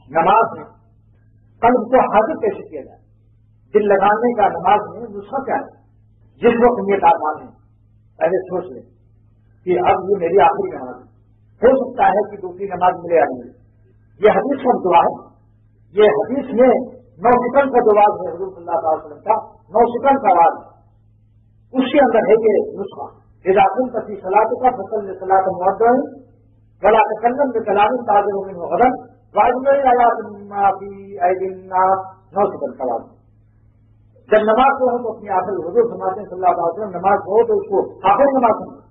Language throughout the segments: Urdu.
نماز میں قلب کو حاضر کیسے کیا جائے؟ دل لگانے کا نماز میں نسخہ کیا ہے؟ جس وقت نیت آسان ہے پہلے سوچ لیں کہ اب یہ میری آخری نماز ہے، ہو سکتا ہے کہ دوسری نماز ملے آ ملے۔ یہ حدیث کا دعا ہے، یہ حدیث میں 9 سیکنڈ کا جواب ہے حضور صلی اللہ علیہ وسلم کا، 9 سیکنڈ کا آواز ہے، اس کے اندر ہے یہ نسخہ۔ اذا كنت في صلاتك فصل صلاة مودع ولا تكلم بكلام تعذر منه غدا واجمع آيات مما في أيدي الناس 9 سیکنڈ کا آواز۔ جب نماز پڑھو تو اپنی آخر حضور فرماتے ہیں صلی اللہ علیہ وسلم نماز پڑھو تو اس کو آخر نماز سمجھو،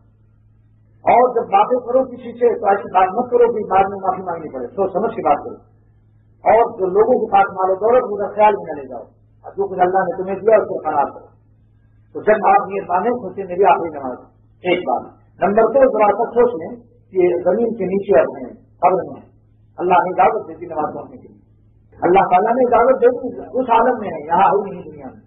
اور جب باتیں کرو کسی سے تو ایسی بات مت کرو کہ بعد میں معافی مانگنی پڑے، سوچ سمجھ کی بات کرو، اور جو لوگوں کے پاس مال و دولت وہ خیال میں نہ لے جاؤ، اور جو کچھ اللہ نے تمہیں دیا اس کو خراب کرو۔ تو جب آپ نیت باندھیں سوچیں میری آخری نماز ایک بات۔ نمبر 2 ذرا سا سوچ لیں کہ زمین کے نیچے اپنے قبر میں اللہ نے اجازت دیتی نماز پڑھنے کے لیے، اللہ تعالیٰ نے اجازت دیتی اس عالم میں ہے، یہاں ہوئی نہیں دنیا میں۔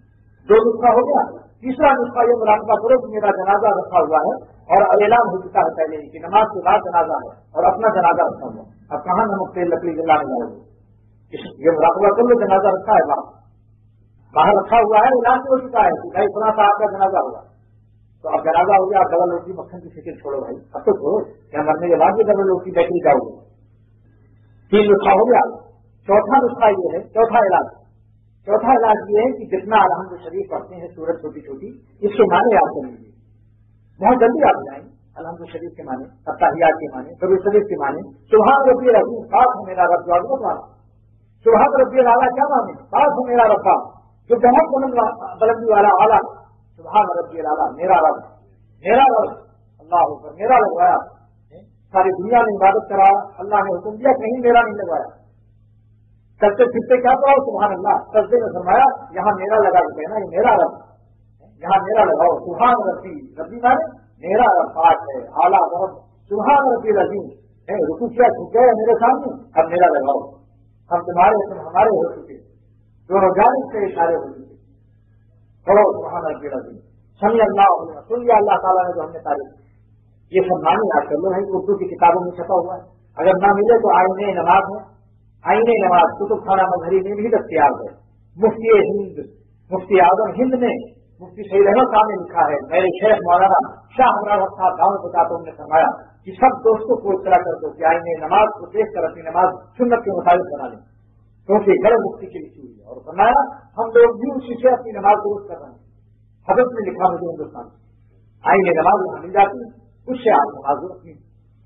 2 نسخہ ہو گیا۔ تیسرا نسخہ یہ مراقبہ کرو کہ میرا جنازہ رکھا ہوا ہے اور اعلان ہو چکا ہے پہلے ہی کہ نماز کے بعد جنازہ ہے اور اپنا جنازہ رکھا ہوا، اب کہاں نمک تیل لکڑی جلانے جاؤ گے؟ یہ مراقبہ کر لو، جنازہ رکھا ہے باہر رکھا ہوا ہے، اعلان ہو چکا ہے کہ بھائی فلاں صاحب کا جنازہ ہوگا، تو اب جنازہ ہو گیا، اب ڈبل روٹی مکھن کی فکر چھوڑو بھائی، اب تو چھوڑو کیا مرنے کے بعد بھی ڈبل روٹی بیکری جاؤ گے۔ 3 نسخہ ہو گیا۔ چوتھا نسخہ یہ ہے، چوتھا علاج یہ ہے کہ جتنا الحمد شریف پڑھتے ہیں سورت چھوٹی چھوٹی، اس کے معنی یاد کر لیجیے، بہت جلدی آپ جائیں۔ الحمد شریف کے معنی، اتحیات کے معنی، درود شریف کے معنی، سبحان ربی العظیم پاک ہے میرا رب، جو معنی سبحان ربی الاعلیٰ کیا معنی؟ پاک ہے میرا رب جو بہت بلندی والا اعلیٰ، سبحان ربی الاعلیٰ میرا رب اللہ اکبر، میرا لگوایا، ساری دنیا نے عبادت کرا، اللہ نے حکم دیا کہیں میرا نہیں لگوایا، چلتے پھرتے کیا پڑھاؤ سبحان اللہ، سجدے میں فرمایا یہاں میرا لگا کے کہنا یہ میرا رب، یہاں میرا لگاؤ، سبحان ربی مانے میرا رب پاک ہے اعلیٰ رب، سبحان ربی العظیم، رکوع کیا جھک گئے میرے سامنے، اب میرا لگاؤ، ہم تمہارے تم ہمارے ہو چکے، دونوں جانب سے اشارے ہو چکے، پڑھو سبحان ربی العظیم، سمع اللہ علیہ، سن لیا اللہ تعالیٰ نے جو ہم نے تعریف، یہ سب معنی آج کر لو ہے، اردو کی کتابوں میں چھپا ہوا ہے، اگر نہ ملے تو آئین نماز ہے، آئین نماز کتب خانہ مظہری میں بھی دستیاب ہے۔ مفتی ہند، مفتی اعظم ہند نے، مفتی سعید احمد صاحب نے لکھا ہے، میرے شیخ مولانا شاہ ہمارا صاحب گاؤں بتاتا نے فرمایا کہ سب دوستوں کو اطلاع کر دو کہ آئین نماز کو دیکھ کر اپنی نماز سنت کے مطابق بنا لیں، کیونکہ غیر مفتی کی لکھی ہوئی ہے، اور فرمایا ہم لوگ بھی اسی سے اپنی نماز درست کر رہے ہیں، حضرت نے لکھا مجھے ہندوستان آئین نماز وہاں مل جاتی ہے، اس سے آپ نماز اپنی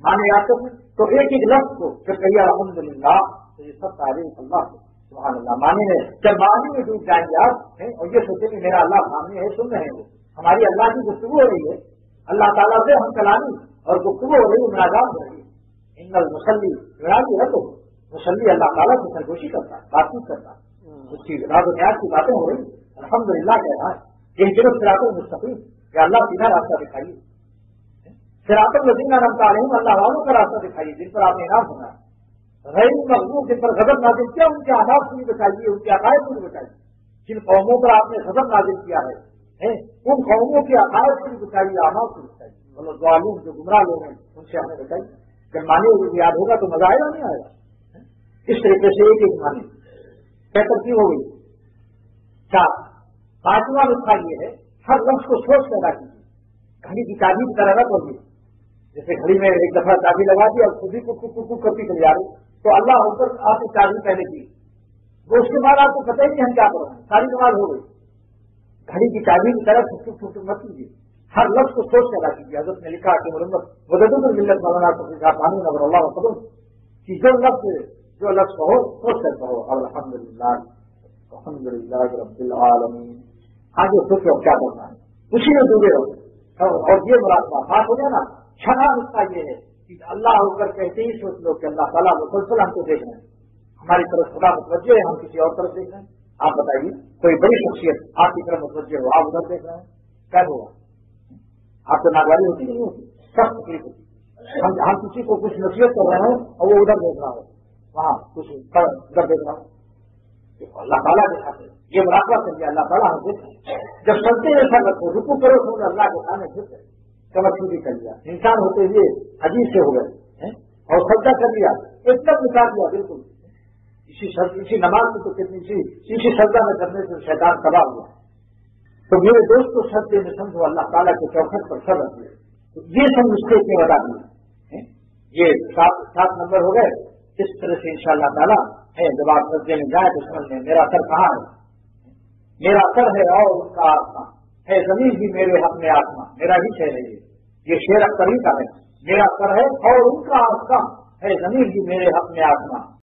مانے یاد کرتے ہیں، تو ایک ایک لفظ کو جب کہیے الحمدللہ تو یہ سب تعریف اللہ کو سبحان اللہ معنی ہے، جب معنی میں ڈوب جائیں گے آپ اور یہ سوچیں کہ میرا اللہ سامنے ہے، سن رہے ہیں، وہ ہماری اللہ کی گفتگو ہو رہی ہے، اللہ تعالیٰ سے ہم کلامی اور گفتگو ہو رہی ہے، مناجات ہو رہی ہے، ان المصلی مناجی ہے، تو مصلی اللہ تعالیٰ سے سرگوشی کرتا ہے، بات چیت کرتا ہے، اس کی راز و نیاز کی باتیں ہو رہی ہیں، الحمدللہ کہہ رہا ہے، یہ صرف صراط المستقیم کہ اللہ سیدھا راستہ دکھائیے، صراط الذین انعمت علیہم اللہ والوں کا راستہ دکھائیے جن پر آپ نے انعام ہونا ہے، غیر مغضوب جن پر غضب نازل کیا ان کے آداب سے بھی بچائیے، ان کے عقائد سے بھی بچائیے، جن قوموں پر آپ نے غضب نازل کیا ہے ان قوموں کے عقائد سے بھی بچائیے، آماد سے بچائیے، مطلب ظالم جو گمراہ لوگ ہیں ان سے ہمیں بچائیے۔ جب معنی یاد ہوگا تو مزہ آئے گا نہیں آئے گا؟ اس طریقے سے ایک ایک معنی کیا ترتیب ہو گئی؟ 4۔ 5واں نسخہ یہ ہے ہر لفظ کو سوچ پیدا کیجیے، گھڑی کی چابی کی طرح نہ پڑھیے، جیسے گھڑی میں ایک دفعہ چابی لگا دی اور خود ہی کو کرتی چلی جا رہی، تو اللہ ہو کر آپ نے چابی پہلے کی، وہ اس کے بعد آپ کو پتہ ہی نہیں ہم کیا پڑھ رہے ہیں، ساری نماز ہو گئی۔ گھڑی کی چابی کی طرح ٹھک مت کیجیے، ہر لفظ کو سوچ پیدا کیجیے۔ حضرت نے لکھا کہ مدد الملت مولانا پانی نظر اللہ وسلم کہ جو لفظ کہو سوچ کر کہو، الحمدللہ رب العالمین، آگے سوچ کر کیا کرنا ہے اسی میں ڈوبے رہو، اور یہ مراقبہ بات ہو گیا نا۔ 6واں نسخہ یہ ہے کہ اللہ ہو کر کہتے ہی سوچ لو کہ اللہ تعالیٰ مسلسل ہم کو دیکھ رہے ہیں، ہماری طرف خدا متوجہ ہے، ہم کسی اور طرف دیکھ رہے ہیں۔ آپ بتائیے کوئی بڑی شخصیت آپ کی طرف متوجہ ہو، آپ ادھر دیکھ رہے ہیں، کیا ہوگا؟ آپ کو ناگواری ہوتی نہیں ہوتی؟ سخت تکلیف ہوتی۔ ہم کسی کو کچھ نصیحت کر رہے ہیں اور وہ ادھر دیکھ رہا ہو، وہاں کچھ ادھر دیکھ رہا ہو، اللہ تعالیٰ دکھاتے ہیں، یہ مراقبہ کریے، اللہ تعالیٰ ہم دیکھ رہے ہیں۔ جب چلتے ہیں ایسا رکھو، رکو کرو سمجھ اللہ کے سامنے جھک گئے، کمر چھوٹی کر لیا، انسان ہوتے ہوئے عجیب سے ہو گئے، اور سجدہ کر لیا، ایک دم نکال دیا بالکل، اسی نماز کی تو کتنی سی اسی سجدہ میں کرنے سے شیطان تباہ ہوا ہے۔ تو میرے دوستوں سجدے میں سمجھو اللہ تعالیٰ کے چوکھٹ پر صبر ہے، تو یہ سب اس کے بتا دیے، یہ 7 نمبر ہو گئے۔ اس طرح سے انشاءاللہ تعالیٰ ہے جب آپ سجدے میں جائیں تو سمجھ لیں میرا سر کہاں ہے، میرا سر ہے اور ان کا آسمان ہے، زمین بھی میرے حق میں آسمان میرا ہی شہر ہے، یہ شعر اختر ہی کا ہے، میرا سر ہے اور ان کا آسمان ہے، زمین بھی میرے حق میں آسمان